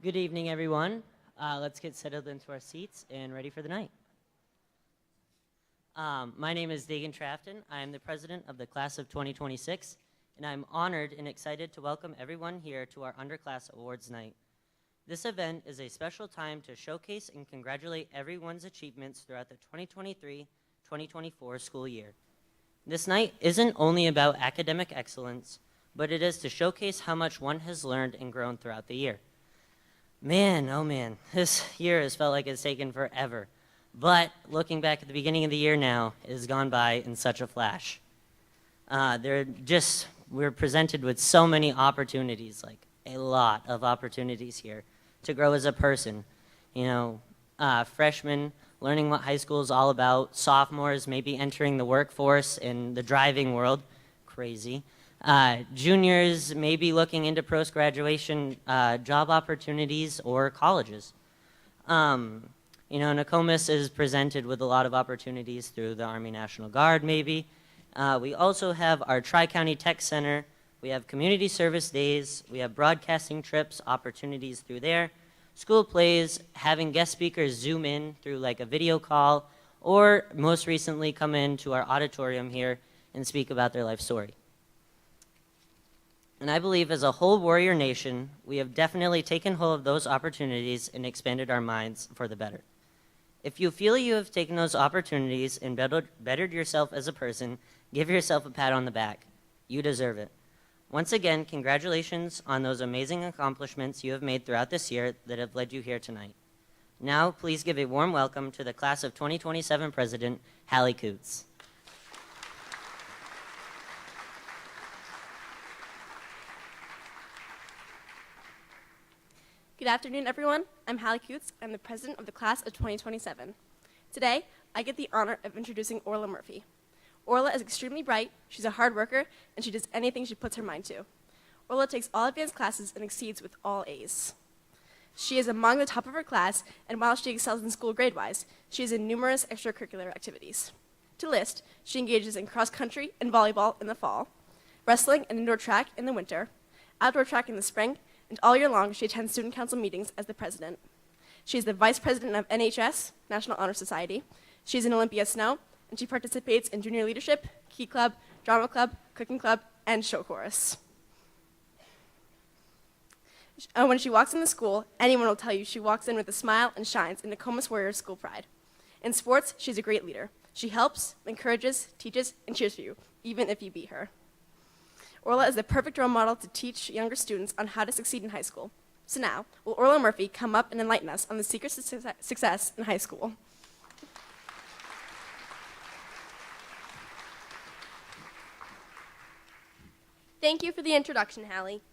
Good evening, everyone. Let's get settled into our seats and ready for the night. My name is Dagan Trafton. I am the president of the class of 2026, and I'm honored and excited to welcome everyone here to our Underclass Awards Night. This event is a special time to showcase and congratulate everyone's achievements throughout the 2023-2024 school year. This night isn't only about academic excellence, but it is to showcase how much one has learned and grown throughout the year. Man, oh man, this year has felt like it's taken forever. But looking back at the beginning of the year now, it has gone by in such a flash. We're presented with so many opportunities, like a lot of opportunities here to grow as a person. Freshmen learning what high school is all about, sophomores maybe entering the workforce in the driving world, crazy. Juniors maybe looking into post-graduation job opportunities or colleges. Nokomis is presented with a lot of opportunities through the Army National Guard maybe. We also have our Tri-County Tech Center. We have community service days. We have broadcasting trips, opportunities through there. School plays, having guest speakers zoom in through like a video call, or most recently come into our auditorium here and speak about their life story. And I believe as a whole warrior nation, we have definitely taken hold of those opportunities and expanded our minds for the better. If you feel you have taken those opportunities and bettered yourself as a person, give yourself a pat on the back. You deserve it. Once again, congratulations on those amazing accomplishments you have made throughout this year that have led you here tonight. Now, please give a warm welcome to the class of 2027 president, Hallie Coots. Good afternoon, everyone. I'm Hallie Coots. I'm the president of the class of 2027. Today, I get the honor of introducing Orla Murphy. Orla is extremely bright, she's a hard worker, and she does anything she puts her mind to. Orla takes all advanced classes and exceeds with all A's. She is among the top of her class, and while she excels in school grade-wise, she is in numerous extracurricular activities. To list, she engages in cross-country and volleyball in the fall, wrestling and indoor track in the winter, outdoor track in the spring, and all year long, she attends student council meetings as the president. She is the vice president of NHS, National Honor Society. She is in Olympia Snow, and she participates in junior leadership, key club, drama club, cooking club, and show chorus. When she walks in the school, anyone will tell you she walks in with a smile and shines in Nokomis Warriors school pride. In sports, she's a great leader. She helps, encourages, teaches, and cheers for you, even if you beat her. Orla is the perfect role model to teach younger students on how to succeed in high school. So now, will Orla Murphy come up and enlighten us on the secrets to success in high school? Thank you for the introduction, Hallie.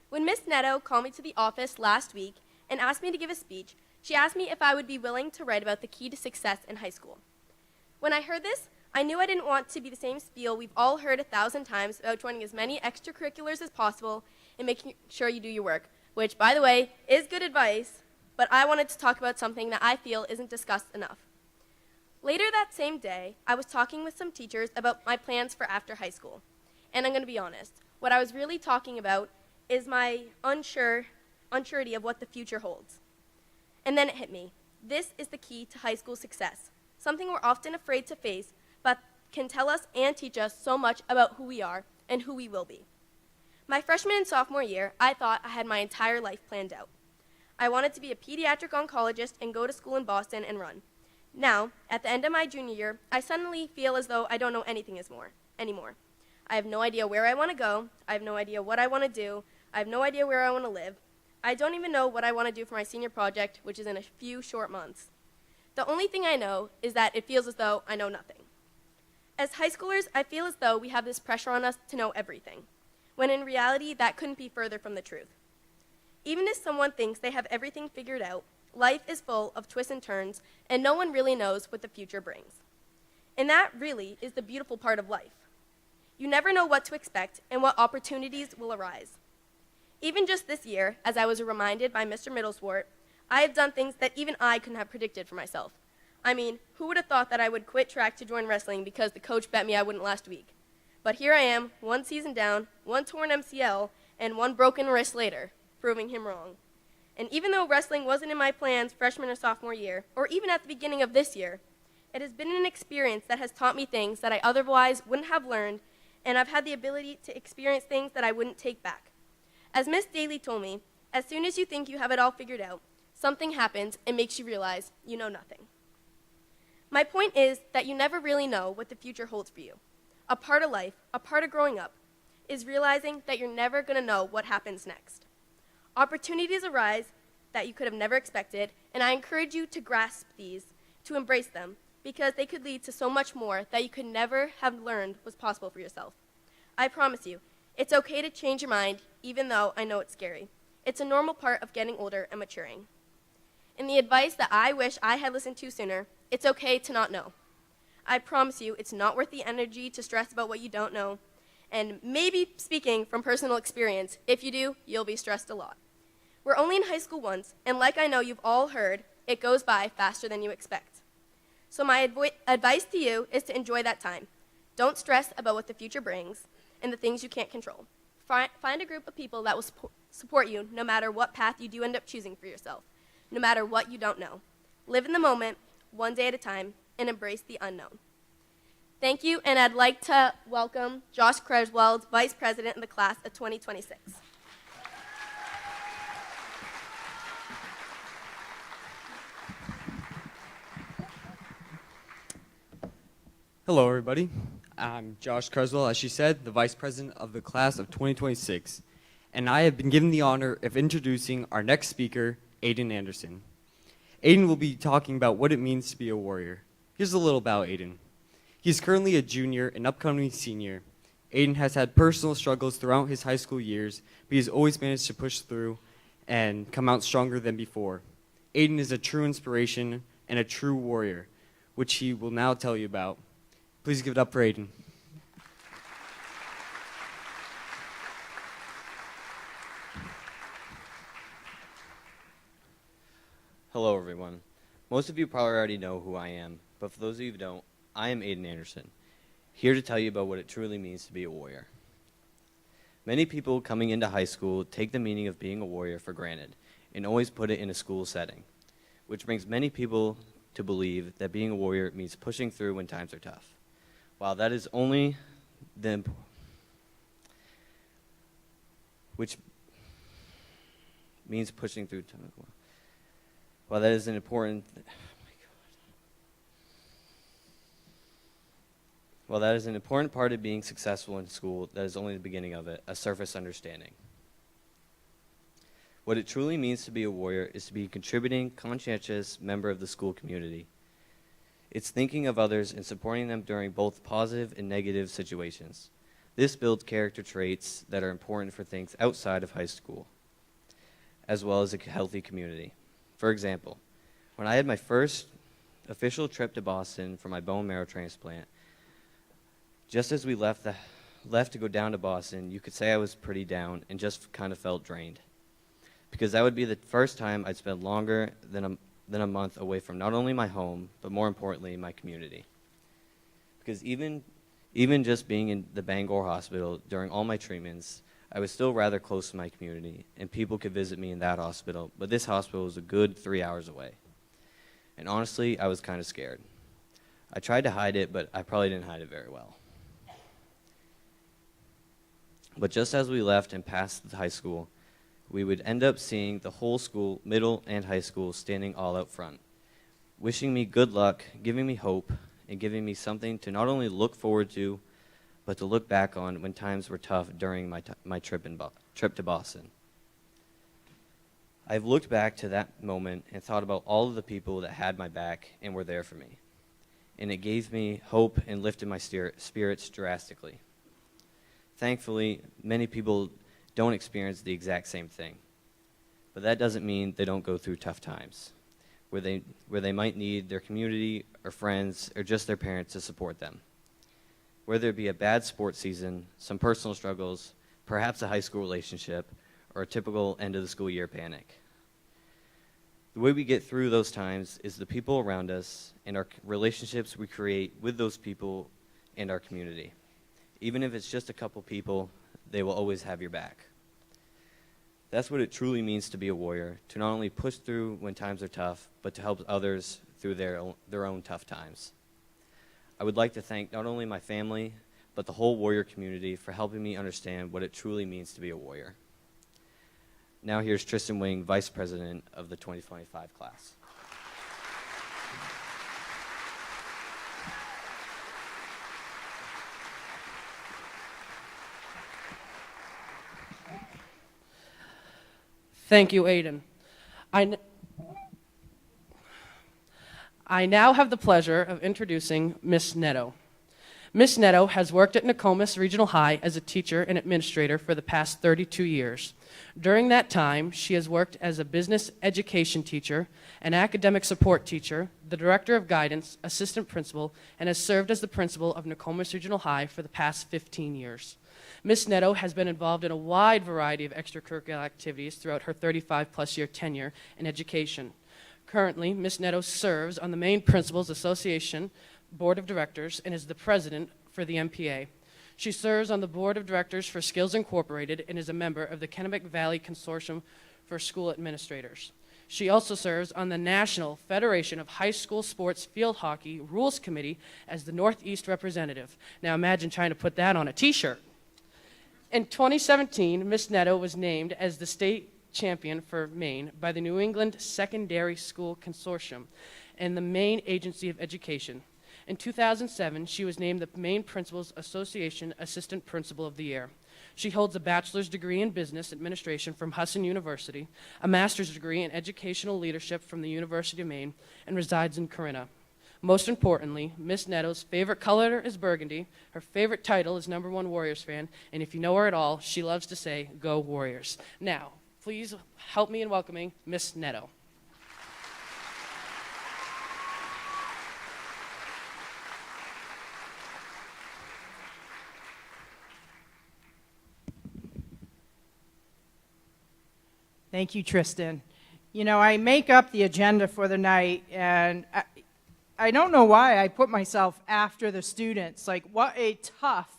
When Miss Netto called me to the office last week and asked me to give a speech, she asked me if I would be willing to write about the key to success in high school. When I heard this, I knew I didn't want to be the same spiel we've all heard 1,000 times about joining as many extracurriculars as possible and making sure you do your work, which, by the way, is good advice, but I wanted to talk about something that I feel isn't discussed enough. Later that same day, I was talking with some teachers about my plans for after high school. And I'm going to be honest, what I was really talking about is my unsurety of what the future holds. And then it hit me. This is the key to high school success, something we're often afraid to face, but can tell us and teach us so much about who we are and who we will be. My freshman and sophomore year, I thought I had my entire life planned out. I wanted to be a pediatric oncologist and go to school in Boston and run. Now, at the end of my junior year, I suddenly feel as though I don't know anything anymore. I have no idea where I want to go. I have no idea what I want to do. I have no idea where I want to live. I don't even know what I want to do for my senior project, which is in a few short months. The only thing I know is that it feels as though I know nothing. As high schoolers, I feel as though we have this pressure on us to know everything, when in reality, that couldn't be further from the truth. Even if someone thinks they have everything figured out, life is full of twists and turns, and no one really knows what the future brings. And that really is the beautiful part of life. You never know what to expect and what opportunities will arise. Even just this year, as I was reminded by Mr. Middleswart, I have done things that even I couldn't have predicted for myself. I mean, who would have thought that I would quit track to join wrestling because the coach bet me I wouldn't last week? But here I am, one season down, one torn MCL, and one broken wrist later, proving him wrong. And even though wrestling wasn't in my plans freshman or sophomore year, or even at the beginning of this year, it has been an experience that has taught me things that I otherwise wouldn't have learned, and I've had the ability to experience things that I wouldn't take back. As Miss Daly told me, as soon as you think you have it all figured out, something happens and makes you realize you know nothing. My point is that you never really know what the future holds for you. A part of life, a part of growing up, is realizing that you're never going to know what happens next. Opportunities arise that you could have never expected, and I encourage you to grasp these, to embrace them, because they could lead to so much more that you could never have learned was possible for yourself. I promise you, it's okay to change your mind, even though I know it's scary. It's a normal part of getting older and maturing. And the advice that I wish I had listened to sooner, it's okay to not know. I promise you, it's not worth the energy to stress about what you don't know. And maybe speaking from personal experience, if you do, you'll be stressed a lot. We're only in high school once, and like I know you've all heard, it goes by faster than you expect. So my advice to you is to enjoy that time. Don't stress about what the future brings and the things you can't control. Find a group of people that will support you no matter what path you do end up choosing for yourself, no matter what you don't know. Live in the moment, one day at a time, and embrace the unknown. Thank you, and I'd like to welcome Josh Creswell, Vice President of the Class of 2026. Hello, everybody. I'm Josh Creswell, as she said, the Vice President of the Class of 2026, and I have been given the honor of introducing our next speaker, Aiden Anderson. Aiden will be talking about what it means to be a warrior. Here's a little about Aiden. He is currently a junior and upcoming senior. Aiden has had personal struggles throughout his high school years, but he's always managed to push through and come out stronger than before. Aiden is a true inspiration and a true warrior, which he will now tell you about. Please give it up for Aiden. Hello, everyone. Most of you probably already know who I am, but for those of you who don't, I am Aiden Anderson, here to tell you about what it truly means to be a warrior. Many people coming into high school take the meaning of being a warrior for granted and always put it in a school setting, which brings many people to believe that being a warrior means pushing through when times are tough. While that is only the which means pushing through. While that is an important. While that is an important part of being successful in school, that is only the beginning of it, a surface understanding. What it truly means to be a warrior is to be a contributing, conscientious member of the school community. It's thinking of others and supporting them during both positive and negative situations. This builds character traits that are important for things outside of high school, as well as a healthy community. For example, when I had my first official trip to Boston for my bone marrow transplant, just as we left to go down to Boston, you could say I was pretty down and just kind of felt drained, because that would be the first time I'd spend longer than a month away from not only my home, but more importantly, my community. Because even just being in the Bangor hospital during all my treatments, I was still rather close to my community, and people could visit me in that hospital, but this hospital was a good 3 hours away. And honestly, I was kind of scared. I tried to hide it, but I probably didn't hide it very well. But just as we left and passed the high school, we would end up seeing the whole school, middle and high school, standing all out front, wishing me good luck, giving me hope, and giving me something to not only look forward to, but to look back on when times were tough during my trip to Boston. I've looked back to that moment and thought about all of the people that had my back and were there for me, and it gave me hope and lifted my spirits drastically. Thankfully, many people don't experience the exact same thing, but that doesn't mean they don't go through tough times, where they might need their community or friends or just their parents to support them. Whether it be a bad sports season, some personal struggles, perhaps a high school relationship, or a typical end of the school year panic. The way we get through those times is the people around us and our relationships we create with those people and our community. Even if it's just a couple people, they will always have your back. That's what it truly means to be a warrior, to not only push through when times are tough, but to help others through their own tough times. I would like to thank not only my family, but the whole warrior community for helping me understand what it truly means to be a warrior. Now here's Tristan Wing, Vice President of the 2025 class. Thank you, Aiden. I now have the pleasure of introducing Miss Netto. Miss Netto has worked at Nokomis Regional High as a teacher and administrator for the past 32 years. During that time, she has worked as a business education teacher, an academic support teacher, the director of guidance, assistant principal, and has served as the principal of Nokomis Regional High for the past 15 years. Ms. Netto has been involved in a wide variety of extracurricular activities throughout her 35-plus year tenure in education. Currently, Ms. Netto serves on the Maine Principals Association Board of Directors and is the president for the MPA. She serves on the Board of Directors for Skills Incorporated and is a member of the Kennebec Valley Consortium for School Administrators. She also serves on the National Federation of High School Sports Field Hockey Rules Committee as the Northeast representative. Now imagine trying to put that on a t-shirt. In 2017, Ms. Netto was named as the state champion for Maine by the New England Secondary School Consortium and the Maine Agency of Education. In 2007, she was named the Maine Principals Association Assistant Principal of the Year. She holds a bachelor's degree in business administration from Husson University, a master's degree in educational leadership from the University of Maine, and resides in Corinna. Most importantly, Miss Netto's favorite color is burgundy, her favorite title is #1 Warriors fan, and if you know her at all, she loves to say, "Go Warriors." Now, please help me in welcoming Miss Netto. Thank you, Tristan. You know, I make up the agenda for the night, and I don't know why I put myself after the students. Like, what a tough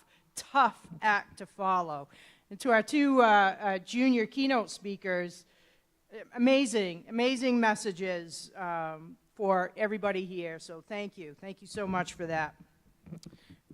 act to follow. And to our two junior keynote speakers, amazing messages for everybody here. So thank you so much for that.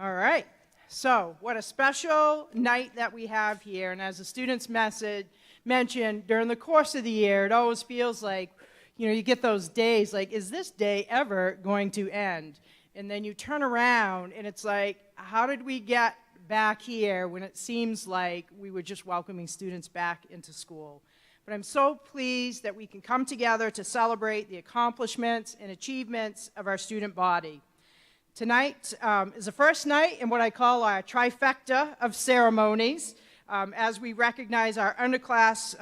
All right, so what a special night that we have here. And as the students mentioned, during the course of the year, it always feels like, you know, you get those days like, is this day ever going to end? And then you turn around and it's like, how did we get back here when it seems like we were just welcoming students back into school? But I'm so pleased that we can come together to celebrate the accomplishments and achievements of our student body. Tonight is the first night in what I call our trifecta of ceremonies as we recognize our underclass,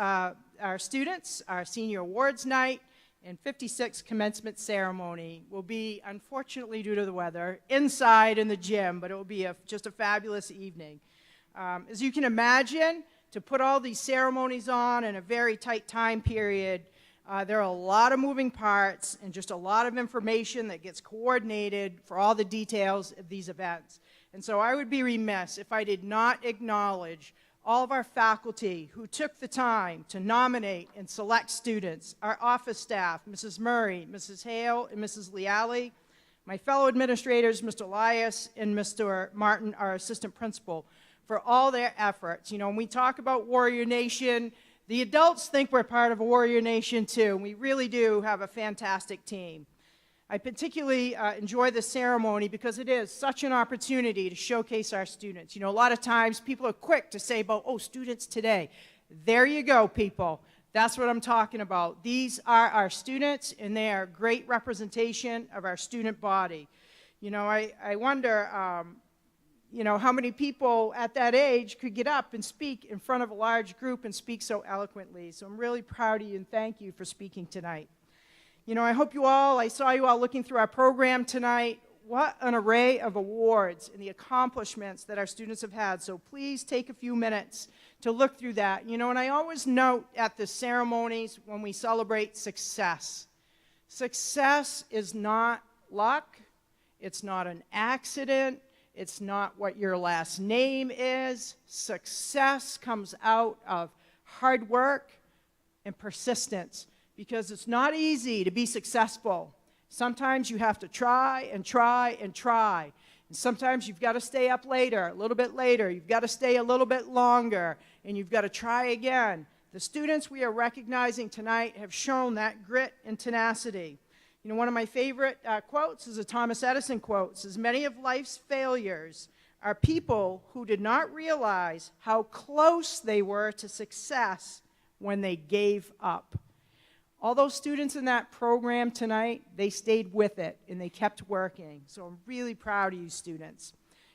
our students, our senior awards night, and 56th commencement ceremony will be, unfortunately due to the weather, inside in the gym, but it will be just a fabulous evening. As you can imagine, to put all these ceremonies on in a very tight time period, there are a lot of moving parts and just a lot of information that gets coordinated for all the details of these events. And so I would be remiss if I did not acknowledge all of our faculty who took the time to nominate and select students, our office staff, Mrs. Murray, Mrs. Hale, and Mrs. Leali, my fellow administrators, Mr. Elias and Mr. Martin, our assistant principal, for all their efforts. You know, when we talk about Warrior Nation, the adults think we're part of a Warrior Nation too, and we really do have a fantastic team. I particularly enjoy this ceremony because it is such an opportunity to showcase our students. You know, a lot of times people are quick to say about, oh, students today. There you go, people. That's what I'm talking about. These are our students, and they are a great representation of our student body. You know, I wonder, you know, how many people at that age could get up and speak in front of a large group and speak so eloquently. So I'm really proud of you, and thank you for speaking tonight. You know, I saw you all looking through our program tonight. What an array of awards and the accomplishments that our students have had. So please take a few minutes to look through that. You know, and I always note at the ceremonies when we celebrate success. Success is not luck. It's not an accident. It's not what your last name is. Success comes out of hard work, and persistence, because it's not easy to be successful. Sometimes you have to try and try and try. And sometimes you've got to stay up later, a little bit later. You've got to stay a little bit longer, and you've got to try again. The students we are recognizing tonight have shown that grit and tenacity. You know, one of my favorite quotes is a Thomas Edison quote. It says, "Many of life's failures are people who did not realize how close they were to success when they gave up." All those students in that program tonight, they stayed with it and they kept working. So I'm really proud of you students.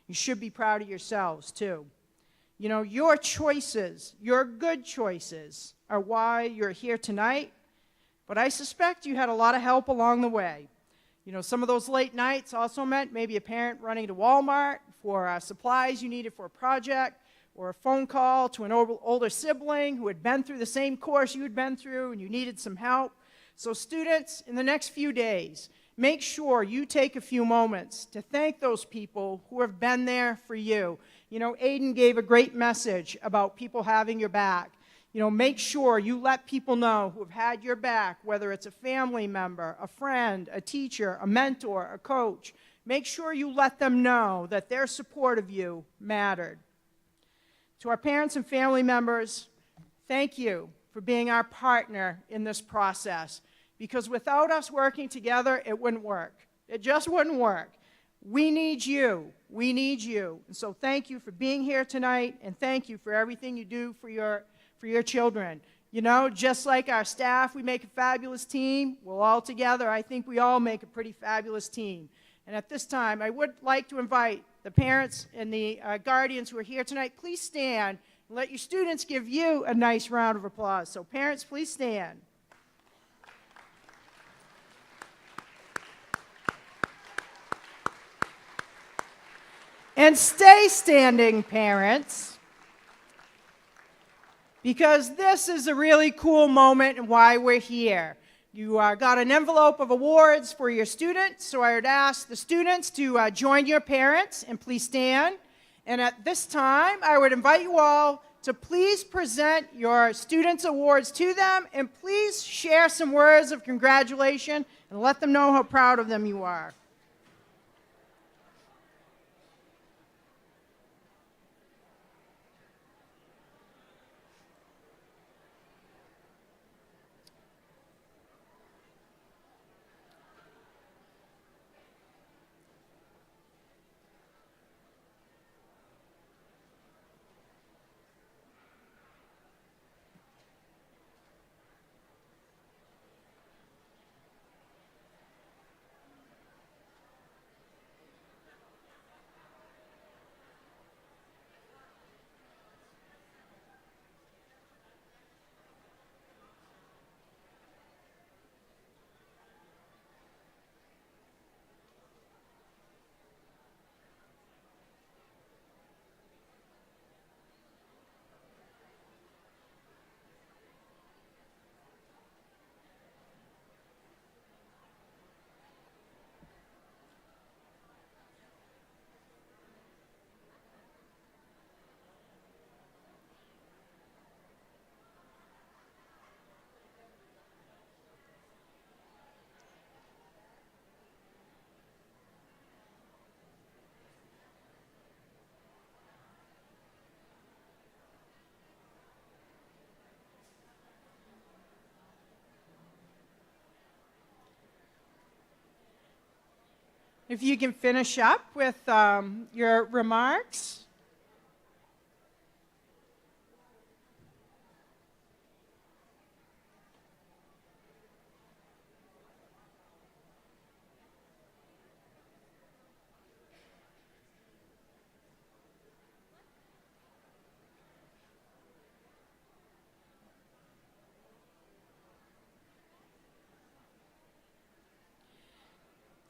You should be proud of yourselves too. You know, your choices, your good choices, are why you're here tonight. But I suspect you had a lot of help along the way. You know, some of those late nights also meant maybe a parent running to Walmart for supplies you needed for a project, or a phone call to an older sibling who had been through the same course you had been through and you needed some help. So students, in the next few days, make sure you take a few moments to thank those people who have been there for you. You know, Aiden gave a great message about people having your back. You know, make sure you let people know who have had your back, whether it's a family member, a friend, a teacher, a mentor, a coach. Make sure you let them know that their support of you mattered. To our parents and family members, thank you for being our partner in this process, because without us working together, it wouldn't work. It just wouldn't work. We need you. We need you. And so thank you for being here tonight, and thank you for everything you do for your children. You know, just like our staff, we make a fabulous team. Well, all together, I think we all make a pretty fabulous team. And at this time, I would like to invite the parents and the guardians who are here tonight. Please stand and let your students give you a nice round of applause. So parents, please stand. And stay standing, parents, because this is a really cool moment and why we're here. You got an envelope of awards for your students, so I would ask the students to join your parents and please stand. And at this time, I would invite you all to please present your students' awards to them, and please share some words of congratulation and let them know how proud of them you are. If you can finish up with your remarks.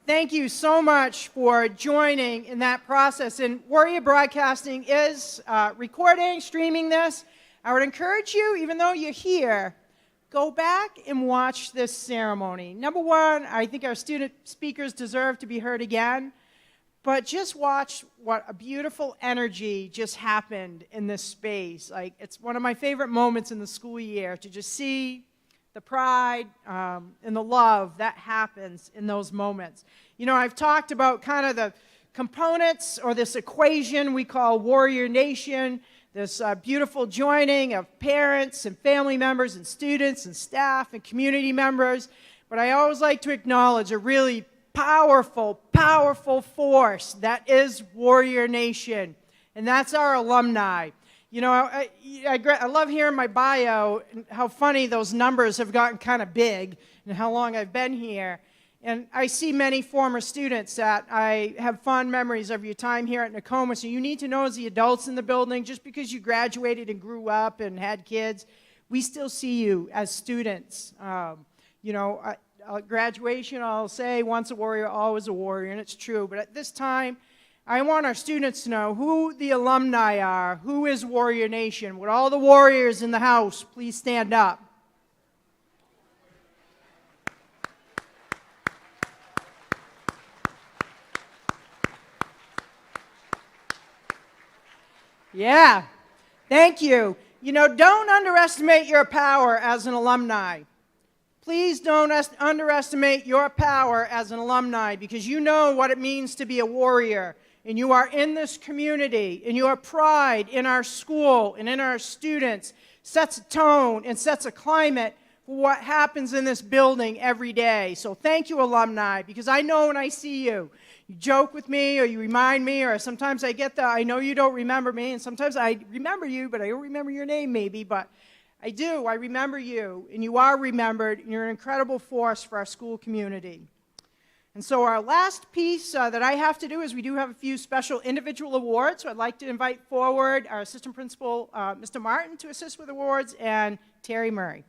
Thank you so much for joining in that process. And Warrior Broadcasting is recording, streaming this. I would encourage you, even though you're here, go back and watch this ceremony. Number one, I think our student speakers deserve to be heard again. But just watch what a beautiful energy just happened in this space. Like, it's one of my favorite moments in the school year to just see the pride, and the love that happens in those moments. You know, I've talked about kind of the components or this equation we call Warrior Nation, this beautiful joining of parents and family members and students and staff and community members. But I always like to acknowledge a really powerful, powerful force that is Warrior Nation, and that's our alumni. You know, I love hearing my bio and how funny those numbers have gotten kind of big and how long I've been here. And I see many former students that I have fond memories of your time here at Nokomis. And you need to know, as the adults in the building, just because you graduated and grew up and had kids, we still see you as students. You know, graduation, I'll say, once a warrior, always a warrior, and it's true. But at this time, I want our students to know who the alumni are, who is Warrior Nation. Would all the warriors in the house please stand up? Yeah, thank you. You know, don't underestimate your power as an alumni. Please don't underestimate your power as an alumni, because you know what it means to be a warrior, and you are in this community, and your pride in our school and in our students sets a tone and sets a climate for what happens in this building every day. So thank you, alumni, because I know when I see you, you joke with me, or you remind me, or sometimes I get the, I know you don't remember me, and sometimes I remember you, but I don't remember your name maybe, but I do, I remember you, and you are remembered, and you're an incredible force for our school community. And so our last piece that I have to do is we do have a few special individual awards, so I'd like to invite forward our Assistant Principal, Mr. Martin, to assist with awards, and Terry Murray.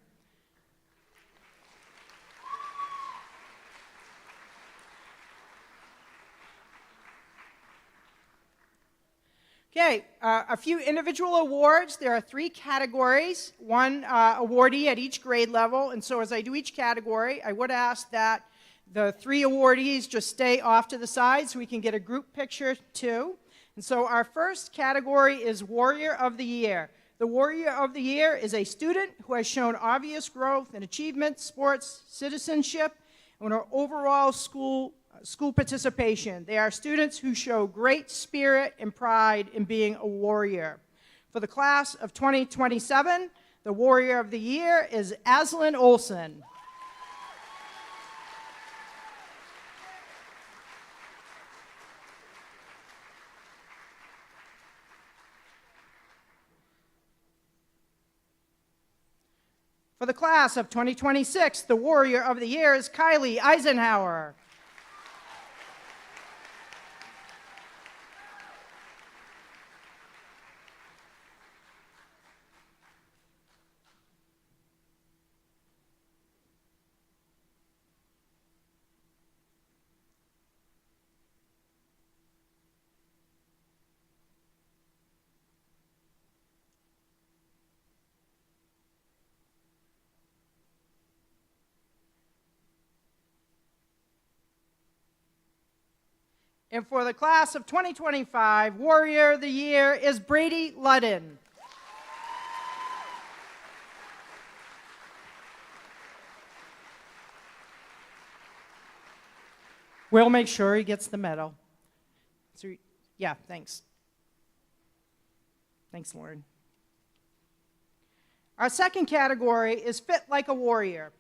Okay, a few individual awards. There are 3 categories, one awardee at each grade level, and so as I do each category, I would ask that the 3 awardees just stay off to the side so we can get a group picture too. And so our first category is Warrior of the Year. The Warrior of the Year is a student who has shown obvious growth in achievement, sports, citizenship, and our overall school participation. They are students who show great spirit and pride in being a warrior. For the class of 2027, the Warrior of the Year is Aslan Olson. For the class of 2026, the Warrior of the Year is Kylie Eisenhower. And for the class of 2025, Warrior of the Year is Brady Ludden. We'll make sure he gets the medal. So, yeah, thanks. Thanks, Lauren. Our second category is Fit Like a Warrior.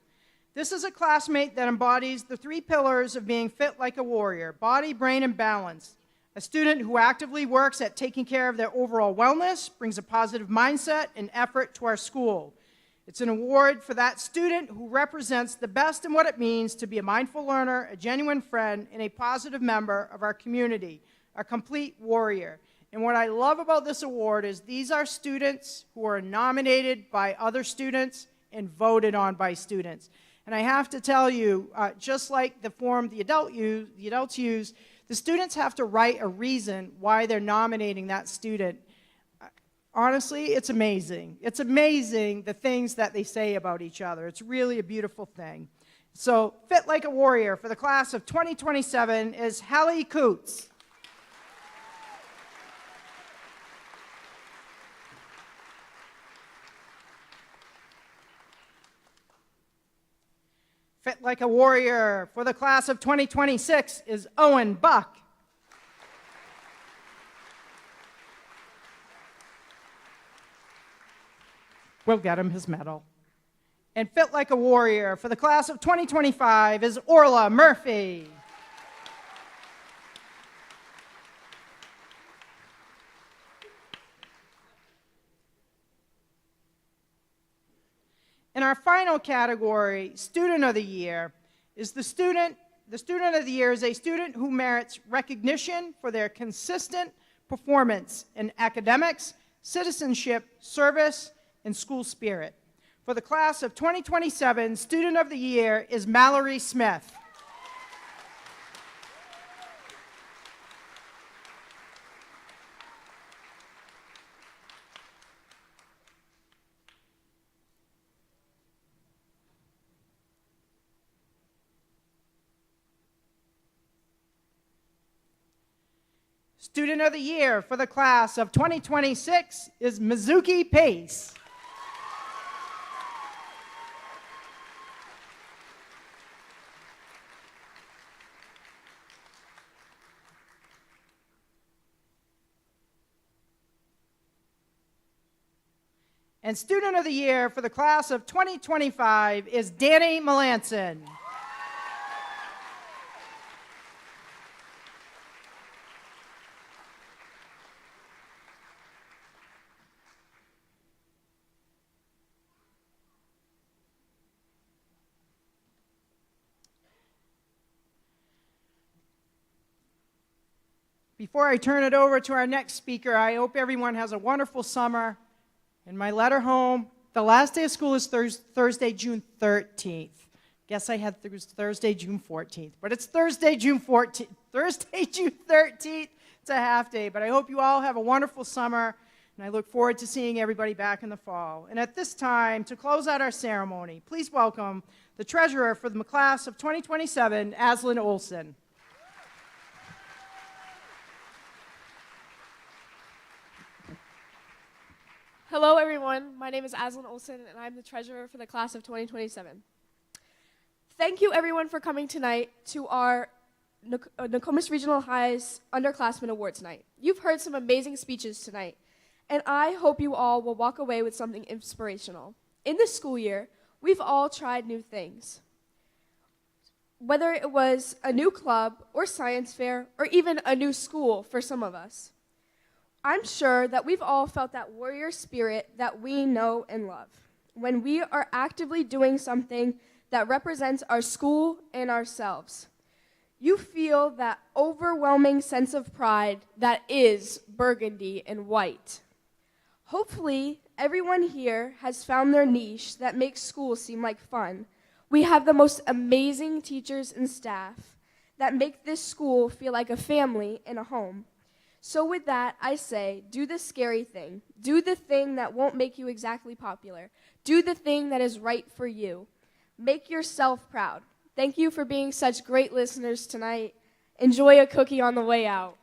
This is a classmate that embodies the 3 pillars of being fit like a warrior: body, brain, and balance. A student who actively works at taking care of their overall wellness, brings a positive mindset and effort to our school. It's an award for that student who represents the best in what it means to be a mindful learner, a genuine friend, and a positive member of our community, a complete warrior. And what I love about this award is these are students who are nominated by other students and voted on by students. And I have to tell you, just like the form the adults use, the students have to write a reason why they're nominating that student. Honestly, it's amazing. It's amazing the things that they say about each other. It's really a beautiful thing. So, Fit Like a Warrior for the class of 2027 is Hallie Coots. Fit like a warrior for the class of 2026 is Owen Buck. We'll get him his medal. And fit like a warrior for the class of 2025 is Orla Murphy. In our final category, Student of the Year, is the student of the year is a student who merits recognition for their consistent performance in academics, citizenship, service, and school spirit. For the class of 2027, Student of the Year is Mallory Smith. Student of the Year for the class of 2026 is Mizuki Pace. And Student of the Year for the class of 2025 is Danny Melanson. Before I turn it over to our next speaker, I hope everyone has a wonderful summer. And my letter home, the last day of school is Thursday, June 13th. Guess I had Thursday, June 14th. But it's Thursday, June 14th. Thursday, June 13th. It's a half day. But I hope you all have a wonderful summer. And I look forward to seeing everybody back in the fall. And at this time, to close out our ceremony, please welcome the treasurer for the class of 2027, Aslan Olson. Hello, everyone. My name is Aslan Olson, and I'm the treasurer for the class of 2027. Thank you, everyone, for coming tonight to our Nokomis Regional High's Underclassman Awards Night. You've heard some amazing speeches tonight, and I hope you all will walk away with something inspirational. In this school year, we've all tried new things. Whether it was a new club or science fair or even a new school for some of us. I'm sure that we've all felt that warrior spirit that we know and love when we are actively doing something that represents our school and ourselves. You feel that overwhelming sense of pride that is burgundy and white. Hopefully, everyone here has found their niche that makes school seem like fun. We have the most amazing teachers and staff that make this school feel like a family and a home. So with that, I say, do the scary thing. Do the thing that won't make you exactly popular. Do the thing that is right for you. Make yourself proud. Thank you for being such great listeners tonight. Enjoy a cookie on the way out.